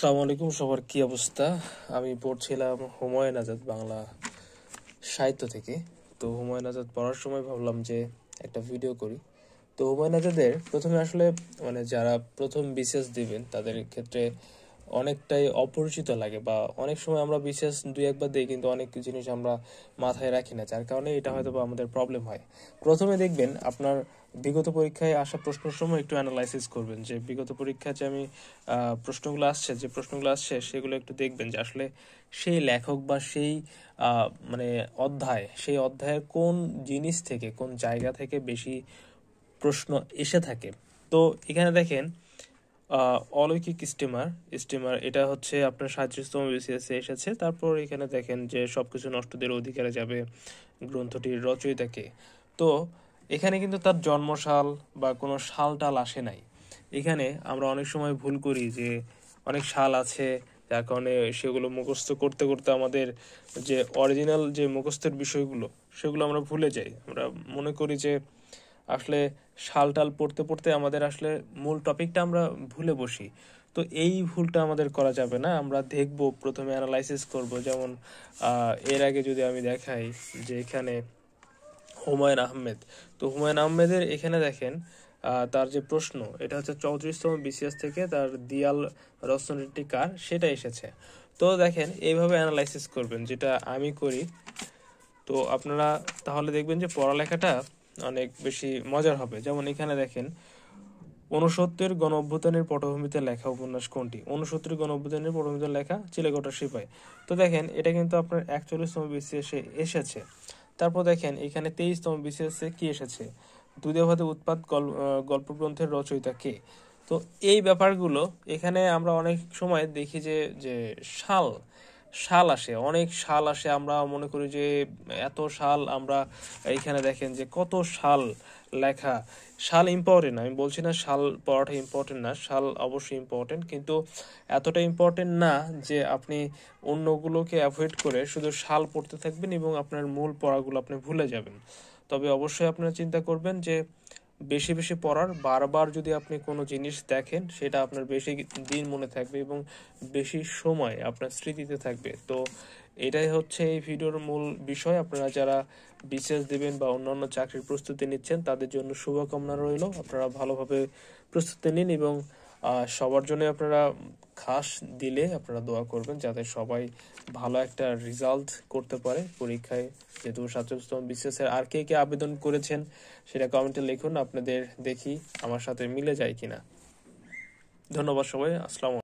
আসসালামু আলাইকুম, সবার কি অবস্থা? আমি পড়ছিলাম হুমায়ুন আজাদ বাংলা সাহিত্য থেকে। তো হুমায়ুন আজাদ পড়ার সময় ভাবলাম যে একটা ভিডিও করি। তো হুমায়ুন আজাদের প্রথমে আসলে যারা প্রথম বিসিএস দিবেন তাদের ক্ষেত্রে অনেকটাই অপরিচিত লাগে, বা অনেক সময় আমরা বিশেষ দুই একবার দিই কিন্তু অনেক জিনিস আমরা মাথায় রাখি না, যার কারণে এটা হয়তো বা আমাদের প্রবলেম হয়। প্রথমে দেখবেন আপনার বিগত পরীক্ষায় আসা প্রশ্নের সময় একটু অ্যানালাইসিস করবেন যে বিগত পরীক্ষায় যে আমি প্রশ্নগুলো আসছে সেগুলো একটু দেখবেন যে আসলে সেই লেখক বা সেই সেই অধ্যায়ের কোন জিনিস থেকে, কোন জায়গা থেকে বেশি প্রশ্ন এসে থাকে। তো এখানে দেখেন অলৌকিক স্টিমার স্টিমার এটা হচ্ছে আপনার 37তম বিসিএস এসেছে। তারপর এখানে দেখেন যে সবকিছু নষ্টদের অধিকারে যাবে গ্রন্থটির রচয়িতাকে। তো এখানে কিন্তু তার জন্মসাল বা কোনো সাল টাল আসে নাই। এখানে আমরা অনেক সময় ভুল করি যে অনেক সাল আছে, যার কারণে সেগুলো মুখস্থ করতে করতে আমাদের যে অরিজিনাল যে মুখস্থের বিষয়গুলো সেগুলো আমরা ভুলে যাই। আমরা মনে করি যে আসলে শাল টাল পড়তে পড়তে আমাদের আসলে মূল টপিকটা আমরা ভুলে বসি। তো এই ভুলটা আমাদের করা যাবে না। আমরা দেখব, প্রথমে অ্যানালাইসিস করব। যেমন এর আগে যদি আমি দেখাই যে এখানে হুমায়ুন আহমেদ, তো হুমায়ুন আহমেদের এখানে দেখেন তার যে প্রশ্ন, এটা হচ্ছে 34তম বিসিএস থেকে, তার দিয়াল রচনাটি কার সেটা এসেছে। তো দেখেন এইভাবে অ্যানালাইসিস করবেন, যেটা আমি করি। তো আপনারা তাহলে দেখবেন যে পড়ালেখাটা অনেক বেশি মজার হবে। যেমন এখানে দেখেন 69 গণ অভ্যুত্থানের পটভূমিতে লেখা উপন্যাস কোনটি? 69 গণ অভ্যুত্থানের পটভূমিতে লেখা চিলেকোঠার সিপাহি। তো দেখেন এটা কিন্তু আপনার 41তম বিসিএস এসেছে। তারপর দেখেন এখানে 23তম বিসিএস কি এসেছে? দুধে উৎপাত গল্প গ্রন্থের রচয়িতা কে? তো এই ব্যাপারগুলো এখানে আমরা অনেক সময় দেখি যে যে সাল সাল আসে, অনেক সাল আসে। আমরা মনে করি যে এত সাল, আমরা এইখানে দেখেন যে কত সাল লেখা। সাল ইম্পর্টেন্ট, আমি বলছি না সাল পড়াটা ইম্পর্টেন্ট না, সাল অবশ্যই ইম্পর্টেন্ট, কিন্তু এতটা ইম্পর্টেন্ট না যে আপনি অন্যগুলোকে অ্যাভয়েড করে শুধু সাল পড়তে থাকবেন এবং আপনার মূল পড়াগুলো আপনি ভুলে যাবেন। তবে অবশ্যই আপনারা চিন্তা করবেন যে বেশি বেশি পড়ার, বারবার যদি আপনি কোনো জিনিস দেখেন সেটা আপনার বেশি দিন মনে থাকবে এবং বেশি সময় আপনার স্মৃতিতে থাকবে। তো এটাই হচ্ছে এই ভিডিওর মূল বিষয়। আপনারা যারা বিসিএস দেবেন বা অন্যান্য চাকরির প্রস্তুতি নিচ্ছেন তাদের জন্য শুভকামনা রইল। আপনারা ভালোভাবে প্রস্তুতি নিন এবং সবার জন্য আপনারা খাস দিলে আপনারা দোয়া করবেন যাতে সবাই ভালো একটা রেজাল্ট করতে পারে পরীক্ষায়। যেহেতু 47তম বিসিএস এর আর কে কে আবেদন করেছেন সেটা কমেন্টে লিখুন, আপনাদের দেখি আমার সাথে মিলে যায় কিনা। ধন্যবাদ সবাই, আসসালামু আলাইকুম।